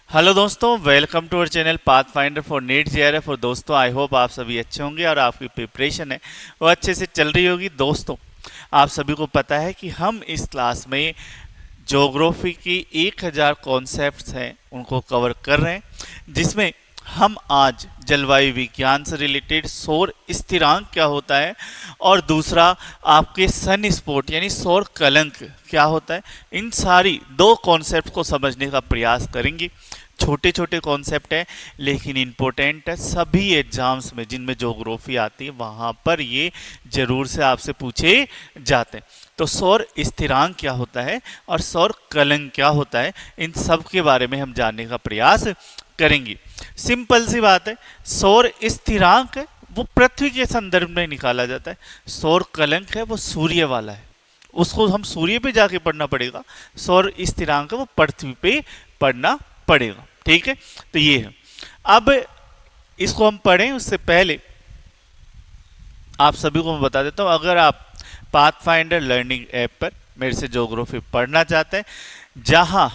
Hello दोस्तों, welcome to our channel Path Finder for NEET JRF. और दोस्तों, I hope आप सभी अच्छे होंगे और आपकी प्रिपरेशन है वो अच्छे से चल रही होगी। दोस्तों, आप सभी को पता है कि हम इस क्लास में ज्योग्राफी की 1000 कॉन्सेप्ट्स हैं उनको कवर कर रहे हैं, जिसमें हम आज जलवायु विज्ञान से रिलेटेड सौर स्थिरांक क्या होता है और दूसरा आपके सन स्पॉट यानी सौर कलंक क्या होता है, इन सारी दो कॉन्सेप्ट को समझने का प्रयास करेंगे। छोटे छोटे कॉन्सेप्ट है लेकिन इम्पोर्टेंट है। सभी एग्जाम्स में जिनमें ज्योग्राफी आती है वहाँ पर ये जरूर से आपसे पूछे जाते हैं। तो सौर स्थिरांक क्या होता है और सौर कलंक क्या होता है, इन सब के बारे में हम जानने का प्रयास करेंगे। सिंपल सी बात है, सौर स्थिरांक है वो पृथ्वी के संदर्भ में निकाला जाता है, सौर कलंक है वो सूर्य वाला है, उसको हम सूर्य पे जाके पढ़ना पड़ेगा। सौर स्थिरांक है वो पृथ्वी पे पढ़ना पड़ेगा। ठीक है, तो ये है। अब इसको हम पढ़ें उससे पहले आप सभी को मैं बता देता हूं, अगर आप पाथ फाइंडर लर्निंग ऐप पर मेरे से ज्योग्राफी पढ़ना चाहते हैं, जहां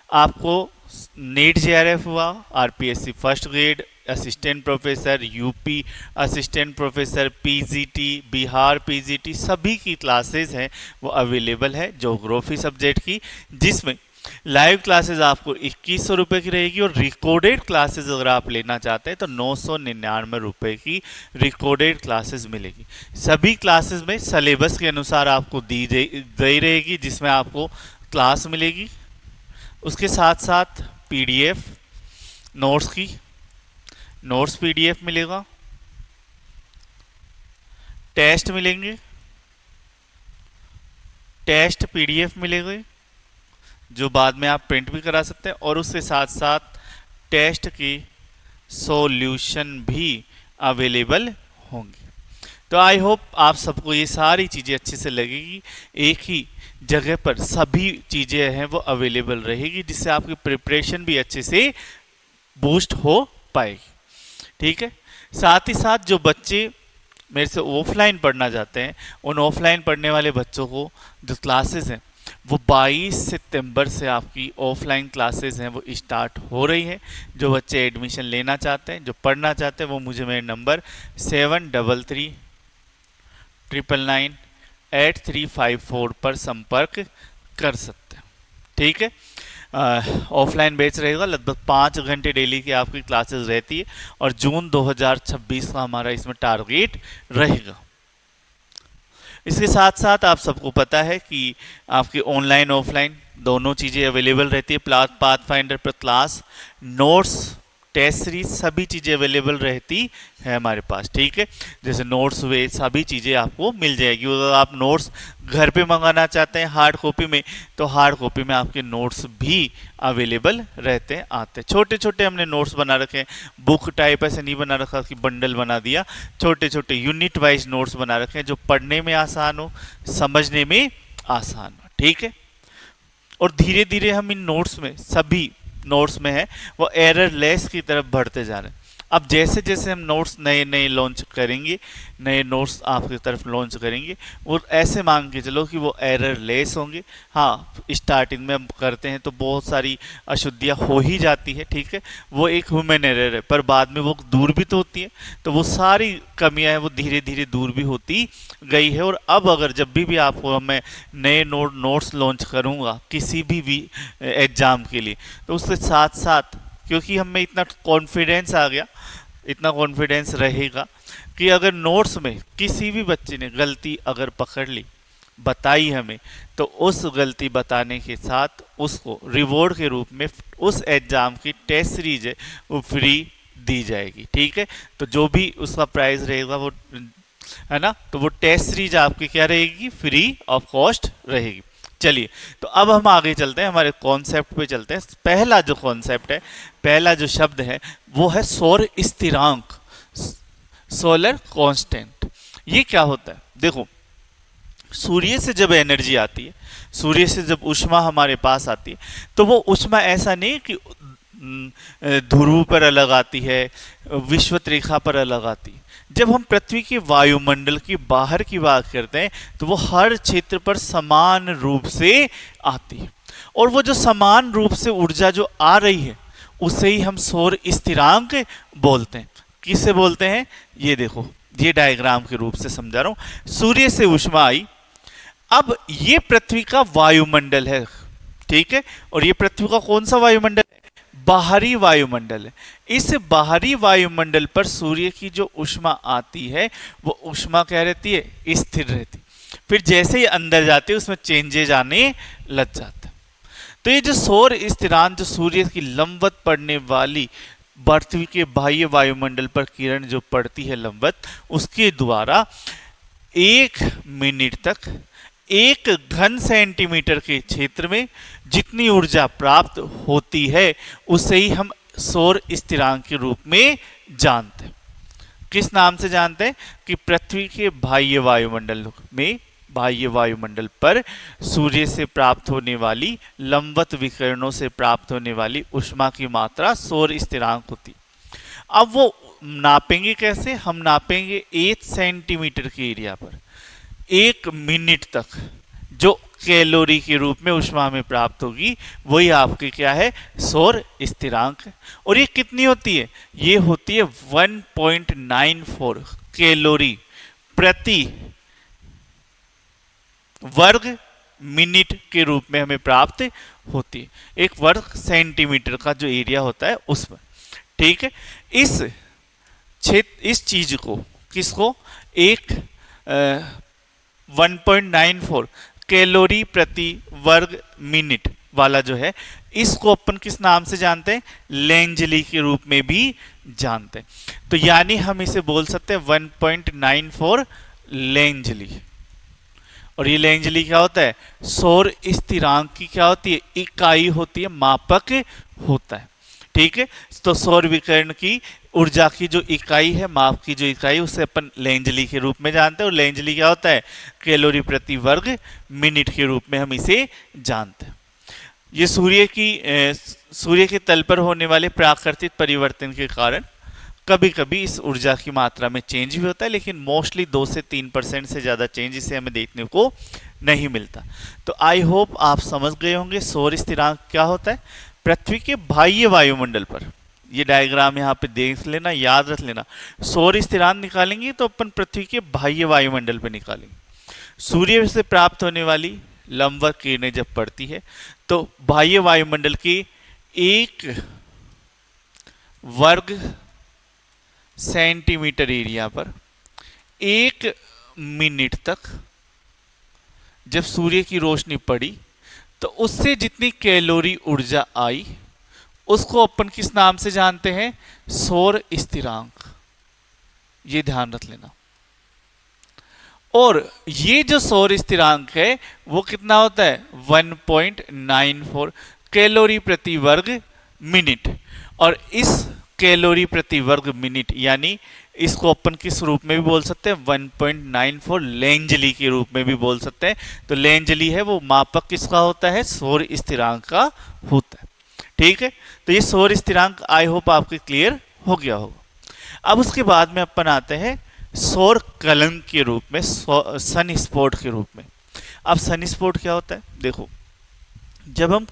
आपको नीट जेआरएफ हुआ, RPSC first grade, assistant professor, UP assistant professor, PGT, Bihar PGT, सभी की क्लासेस हैं वो अवेलेबल है ज्योग्राफी सब्जेक्ट की, जिसमें लाइव क्लासेस आपको 2100 रुपये की रहेगी और रिकॉर्डेड क्लासेस अगर आप लेना चाहते हैं तो 999 रुपये की रिकॉर्डेड क्लासेस मिलेगी। सभी क्लासेस में सिलेबस के अनुसार आपको दी गई रहेगी, जिसमें आपको क्लास मिलेगी, उसके साथ साथ पीडीएफ नोट्स पीडीएफ मिलेगा, टेस्ट मिलेंगे, टेस्ट पीडीएफ मिलेंगे जो बाद में आप प्रिंट भी करा सकते हैं, और उसके साथ साथ टेस्ट की सॉल्यूशन भी अवेलेबल होंगे। तो आई होप आप सबको ये सारी चीज़ें अच्छे से लगेगी, एक ही जगह पर सभी चीज़ें हैं वो अवेलेबल रहेगी, जिससे आपकी प्रिपरेशन भी अच्छे से बूस्ट हो पाएगी। ठीक है, साथ ही साथ जो बच्चे मेरे से ऑफलाइन पढ़ना चाहते हैं, उन ऑफलाइन पढ़ने वाले बच्चों को जो क्लासेस हैं वो 22 सितंबर से आपकी ऑफलाइन क्लासेस हैं वो स्टार्ट हो रही है। जो बच्चे एडमिशन लेना चाहते हैं, जो पढ़ना चाहते हैं, वो मुझे मेरे नंबर 7339998354 पर संपर्क कर सकते हैं। ठीक है, ऑफलाइन बैच रहेगा, लगभग 5 घंटे डेली की आपकी क्लासेस रहती है और जून 2026 का हमारा इसमें टारगेट रहेगा। इसके साथ साथ आप सबको पता है कि आपकी ऑनलाइन ऑफलाइन दोनों चीज़ें अवेलेबल रहती है। पाथ फाइंडर पर क्लास, नोट्स, टेस्ट सीरीज सभी चीज़ें अवेलेबल रहती है हमारे पास। ठीक है, जैसे नोट्स वे सभी चीज़ें आपको मिल जाएगी। अगर आप नोट्स घर पे मंगाना चाहते हैं हार्ड कॉपी में, तो हार्ड कॉपी में आपके नोट्स भी अवेलेबल रहते हैं, आते हैं। छोटे छोटे हमने नोट्स बना रखे हैं, बुक टाइप ऐसे नहीं बना रखा कि बंडल बना दिया, छोटे छोटे यूनिट वाइज नोट्स बना रखे हैं जो पढ़ने में आसान हो, समझने में आसान हो। ठीक है, और धीरे धीरे हम इन नोट्स में सभी नोट्स में है वो एरर लेस की तरफ बढ़ते जा रहे हैं। अब जैसे जैसे हम नोट्स नए नए लॉन्च करेंगे, नए नोट्स आपकी तरफ लॉन्च करेंगे, वो ऐसे मांग के चलो कि वो एरर लेस होंगे। हाँ, स्टार्टिंग में हम करते हैं तो बहुत सारी अशुद्धियाँ हो ही जाती है, ठीक है, वो एक ह्यूमन एरर है, पर बाद में वो दूर भी तो होती है। तो वो सारी कमियां हैं वो धीरे धीरे दूर भी होती गई है। और अब अगर जब भी आपको मैं नए नोट्स लॉन्च करूँगा किसी भी एग्ज़ाम के लिए, तो उसके साथ साथ क्योंकि हमें इतना कॉन्फिडेंस आ गया, इतना कॉन्फिडेंस रहेगा कि अगर नोट्स में किसी भी बच्चे ने गलती अगर पकड़ ली, बताई हमें, तो उस गलती बताने के साथ उसको रिवॉर्ड के रूप में उस एग्ज़ाम की टेस्ट सीरीज है वो फ्री दी जाएगी। ठीक है, तो जो भी उसका प्राइस रहेगा वो है ना, तो वो टेस्ट सीरीज आपकी क्या रहेगी, फ्री ऑफ कॉस्ट रहेगी। चलिए, तो अब हम आगे चलते हैं, हमारे कॉन्सेप्ट पे चलते हैं। पहला जो कॉन्सेप्ट है, पहला जो शब्द है वो है सौर स्थिरांक, सोलर कांस्टेंट। ये क्या होता है? देखो, सूर्य से जब एनर्जी आती है, सूर्य से जब ऊष्मा हमारे पास आती है, तो वो ऊष्मा ऐसा नहीं कि ध्रुव पर अलग आती है, विषुवत रेखा पर अलग आती है। जब हम पृथ्वी के वायुमंडल की बाहर की बात करते हैं तो वो हर क्षेत्र पर समान रूप से आती है, और वो जो समान रूप से ऊर्जा जो आ रही है उसे ही हम सौर स्थिरांक बोलते हैं। किसे बोलते हैं? ये देखो, ये डायग्राम के रूप से समझा रहा हूं। सूर्य से ऊष्मा आई, अब ये पृथ्वी का वायुमंडल है, ठीक है, और ये पृथ्वी का कौन सा वायुमंडल है? बाहरी वायुमंडल है। इस बाहरी वायुमंडल पर सूर्य की जो ऊष्मा आती है वो ऊष्मा क्या रहती है? स्थिर रहती। फिर जैसे ही अंदर जाती है उसमें चेंजेज आने लग जाते हैं। तो ये जो सौर स्थिरांक, जो सूर्य की लंबवत पड़ने वाली पृथ्वी के बाह्य वायुमंडल पर किरण जो पड़ती है लंबवत, उसके द्वारा 1 मिनट तक 1 घन सेंटीमीटर के क्षेत्र में जितनी ऊर्जा प्राप्त होती है उसे ही हम सौर स्थिरांक के रूप में जानते हैं। किस नाम से जानते हैं? कि पृथ्वी के बाह्य वायुमंडल में, बाह्य वायुमंडल पर सूर्य से प्राप्त होने वाली लंबवत विकिरणों से प्राप्त होने वाली ऊष्मा की मात्रा सौर स्थिरांक होती। अब वो नापेंगे कैसे? हम नापेंगे 1 सेंटीमीटर के एरिया पर 1 मिनट तक जो कैलोरी के रूप में ऊष्मा हमें प्राप्त होगी वही आपकी क्या है? सौर स्थिरांक है। और ये कितनी होती है? ये होती है 1.94 कैलोरी प्रति वर्ग मिनट के रूप में हमें प्राप्त होती है, 1 वर्ग सेंटीमीटर का जो एरिया होता है उस पर, ठीक है। इस चीज को, किसको? 1.94 कैलोरी प्रति वर्ग मिनट वाला जो है, इसको अपन किस नाम से जानते हैं? लेंजली के रूप में भी जानते हैं। तो यानी हम इसे बोल सकते हैं 1.94 लेंजली। और ये लेंजली क्या होता है? सौर स्थिरांक की क्या होती है? इकाई होती है, मापक होता है, ठीक है। तो सौर विकिरण की ऊर्जा की जो इकाई है, माप की जो इकाई, उसे अपन लेंजली के रूप में जानते हैं। और लेंजली क्या होता है? कैलोरी प्रति वर्ग मिनट के रूप में हम इसे जानते हैं। ये सूर्य के तल पर होने वाले प्राकृतिक परिवर्तन के कारण कभी कभी इस ऊर्जा की मात्रा में चेंज भी होता है, लेकिन मोस्टली 2 से 3% से ज़्यादा चेंज इसे हमें देखने को नहीं मिलता। तो आई होप आप समझ गए होंगे सौर स्थिरांक क्या होता है। पृथ्वी के बाह्य वायुमंडल पर, ये डायग्राम यहाँ पे देख लेना, याद रख लेना, सौर स्थिरांक निकालेंगे तो अपन पृथ्वी के बाह्य वायुमंडल पर निकालेंगे। सूर्य से प्राप्त होने वाली लंबवत किरणें जब पड़ती है तो बाह्य वायुमंडल के 1 वर्ग सेंटीमीटर एरिया पर 1 मिनट तक जब सूर्य की रोशनी पड़ी तो उससे जितनी कैलोरी ऊर्जा आई उसको अपन किस नाम से जानते हैं? सौर स्थिरांक। ये ध्यान रख लेना। और ये जो सौर स्थिरांक है वो कितना होता है? 1.94 कैलोरी प्रति वर्ग मिनट। और इस कैलोरी प्रति वर्ग मिनट, यानी इसको अपन किस रूप में भी बोल सकते हैं? 1.94 लेंजली के रूप में भी बोल सकते हैं। तो लेंजली है वो मापक किसका होता है? सौर स्थिरांक का होता है, ठीक है। तो ये सौर स्थिरांक आई होप आपके क्लियर हो गया होगा। अब उसके बाद में अपन आते हैं सौर कलंक के रूप में, सन स्पॉट के रूप में। अब सन स्पॉट क्या होता है? देखो, जब हम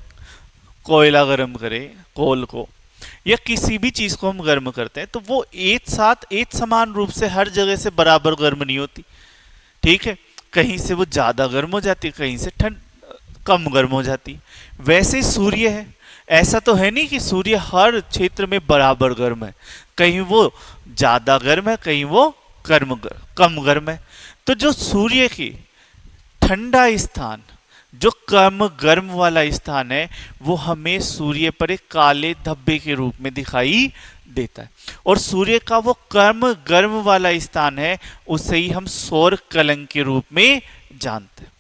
कोयला गर्म करें, कोल को या किसी भी चीज को हम गर्म करते हैं तो वो एक समान रूप से हर जगह से बराबर गर्म नहीं होती, ठीक है। कहीं से वो ज्यादा गर्म हो जाती है, कहीं से कम गर्म हो जाती है। वैसे सूर्य है, ऐसा तो है नहीं कि सूर्य हर क्षेत्र में बराबर गर्म है, कहीं वो ज्यादा गर्म है, कहीं वो कम गर्म है। तो जो सूर्य की ठंडा स्थान, जो कम गर्म वाला स्थान है, वो हमें सूर्य पर एक काले धब्बे के रूप में दिखाई देता है। और सूर्य का वो कम गर्म वाला स्थान है, उसे ही हम सौर कलंक के रूप में जानते हैं।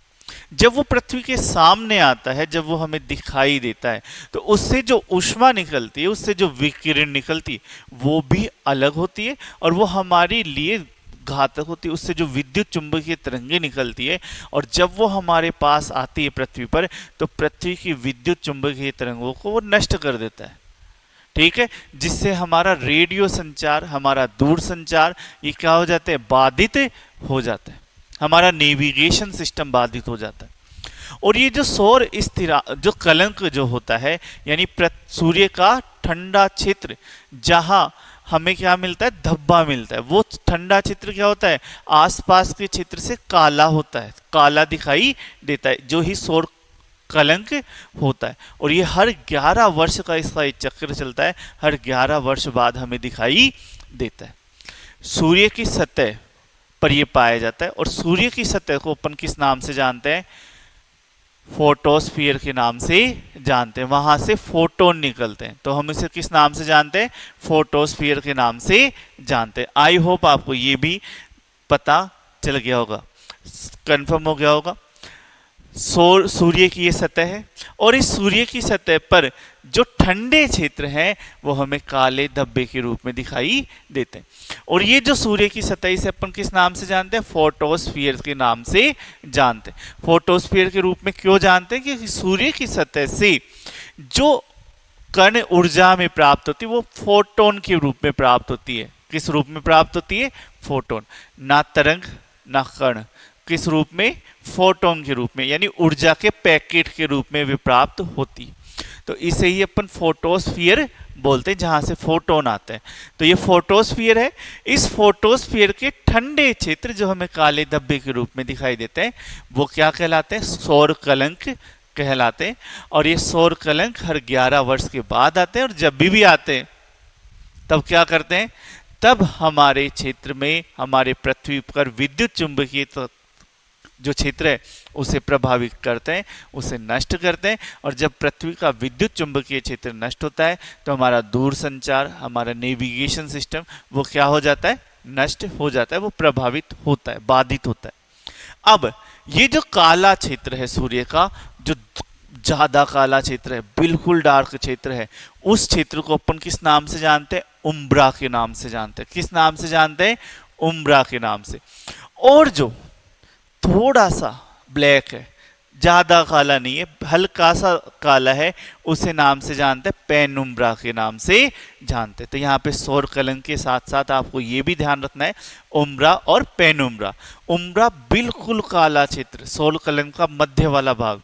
जब वो पृथ्वी के सामने आता है, जब वो हमें दिखाई देता है, तो उससे जो ऊष्मा निकलती है, उससे जो विकिरण निकलती है, वो भी अलग होती है और वो हमारे लिए घातक होती है। उससे जो विद्युत चुंबकीय तरंगे निकलती है और जब वो हमारे पास आती है पृथ्वी पर, तो पृथ्वी की विद्युत चुंबकीय तरंगों को वो नष्ट कर देता है, ठीक है। जिससे हमारा रेडियो संचार, हमारा दूर संचार, ये क्या हो जाते हैं? बाधित हो जाता है। हमारा नेविगेशन सिस्टम बाधित हो जाता है। और ये जो सौर स्थिरा जो कलंक जो होता है, यानी सूर्य का ठंडा क्षेत्र जहां हमें क्या मिलता है, धब्बा मिलता है, वो ठंडा क्षेत्र क्या होता है, आसपास के क्षेत्र से काला होता है, काला दिखाई देता है, जो ही सौर कलंक होता है। और ये हर 11 वर्ष का इसका एक चक्र चलता है, हर 11 वर्ष बाद हमें दिखाई देता है। सूर्य की सतह पर यह पाया जाता है, और सूर्य की सतह को अपन किस नाम से जानते हैं, फोटोस्फीयर के नाम से जानते हैं। वहां से फोटोन निकलते हैं, तो हम इसे किस नाम से जानते हैं, फोटोस्फीयर के नाम से जानते हैं। आई होप आपको ये भी पता चल गया होगा, कंफर्म हो गया होगा। सूर्य की ये सतह है, और इस सूर्य की सतह पर जो ठंडे क्षेत्र हैं वो हमें काले धब्बे के रूप में दिखाई देते हैं। और ये जो सूर्य की सतह, इसे अपन किस नाम से जानते हैं, फोटोस्फीयर के नाम से जानते हैं। फोटोस्फीयर के रूप में क्यों जानते हैं, कि सूर्य की सतह से जो कण ऊर्जा में प्राप्त होती है वो फोटोन के रूप में प्राप्त होती है। किस रूप में प्राप्त होती है, फोटोन, ना तरंग ना कण, किस रूप में, फोटोन के रूप में, यानी ऊर्जा के पैकेट के रूप में वे प्राप्त होती। तो इसे ही अपन फोटोस्फीयर बोलते हैं, जहां से फोटोन आते हैं। तो ये फोटोस्फीयर है। इस फोटोस्फीयर के ठंडे क्षेत्र जो हमें काले धब्बे के रूप में दिखाई देते हैं वो क्या कहलाते हैं, सौर कलंक कहलाते हैं। और ये सौर कलंक हर 11 वर्ष के बाद आते हैं, और जब भी आते हैं तब क्या करते हैं, तब हमारे क्षेत्र में, हमारे पृथ्वी पर विद्युत चुंबकीय जो क्षेत्र है उसे प्रभावित करते हैं, उसे नष्ट करते हैं। और जब पृथ्वी का विद्युत चुंबकीय क्षेत्र नष्ट होता है तो हमारा दूरसंचार, हमारा नेविगेशन सिस्टम वो क्या हो जाता है, नष्ट हो जाता है, वो प्रभावित होता है, बाधित होता है। अब ये जो काला क्षेत्र है सूर्य का, जो ज्यादा काला क्षेत्र है, बिल्कुल डार्क क्षेत्र है, उस क्षेत्र को अपन किस नाम से जानते हैं, उम्ब्रा के नाम से जानते हैं। किस नाम से जानते हैं, उम्ब्रा के नाम से। और जो थोड़ा सा ब्लैक है, ज्यादा काला नहीं है, हल्का सा काला है, उसे नाम से जानते हैं पेनुम्ब्रा के नाम से जानते हैं। तो यहाँ पे सौर कलंक के साथ साथ आपको ये भी ध्यान रखना है, उम्ब्रा और पेनुम्ब्रा। उम्ब्रा बिल्कुल काला क्षेत्र, सौर कलंक का मध्य वाला भाग,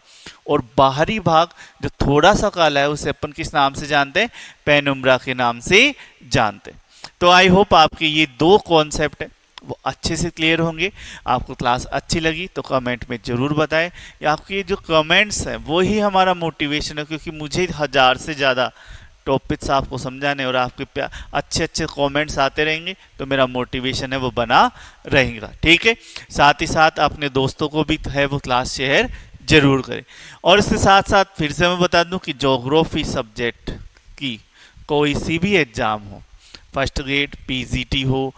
और बाहरी भाग जो थोड़ा सा काला है उसे अपन किस नाम से जानते हैं, पेनुम्ब्रा के नाम से जानते हैं। तो आई होप आपके ये दो कॉन्सेप्ट है वो अच्छे से क्लियर होंगे। आपको क्लास अच्छी लगी तो कमेंट में ज़रूर बताएं। या आपके जो कमेंट्स हैं वो ही हमारा मोटिवेशन है, क्योंकि मुझे 1000 से ज़्यादा टॉपिक्स आपको समझाने, और आपके अच्छे अच्छे कमेंट्स आते रहेंगे तो मेरा मोटिवेशन है वो बना रहेगा। ठीक है, साथ ही साथ अपने दोस्तों को भी है वो क्लास शेयर जरूर करें। और इसके साथ साथ फिर से मैं बता दूं कि ज्योग्राफी सब्जेक्ट की कोई सी भी एग्ज़ाम हो, फर्स्ट ग्रेड, पीजीटी हो,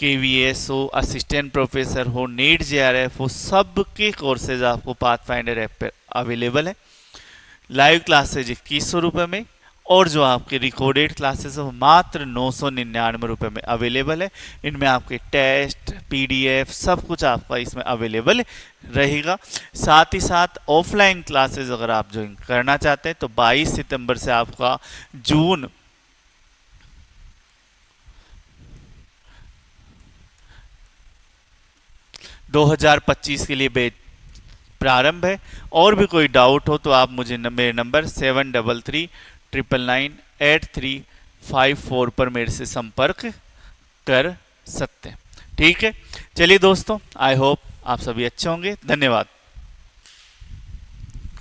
KVS हो, असिस्टेंट प्रोफेसर हो, नीट JRF हो, सब के कोर्सेज आपको पाथफाइंडर ऐप पर अवेलेबल है। लाइव क्लासेज 2100 रुपये में, और जो आपके रिकॉर्डेड क्लासेस हो मात्र 999 रुपये में अवेलेबल है। इनमें आपके टेस्ट, PDF सब कुछ आपका इसमें अवेलेबल रहेगा। साथ ही साथ ऑफलाइन क्लासेस अगर आप ज्वाइन करना चाहते हैं तो 22 सितंबर से आपका जून 2025 के लिए बैच प्रारंभ है। और भी कोई डाउट हो तो आप मुझे मेरे नंबर 7339998354 पर मेरे से संपर्क कर सकते हैं। ठीक है, चलिए दोस्तों, आई होप आप सभी अच्छे होंगे। धन्यवाद।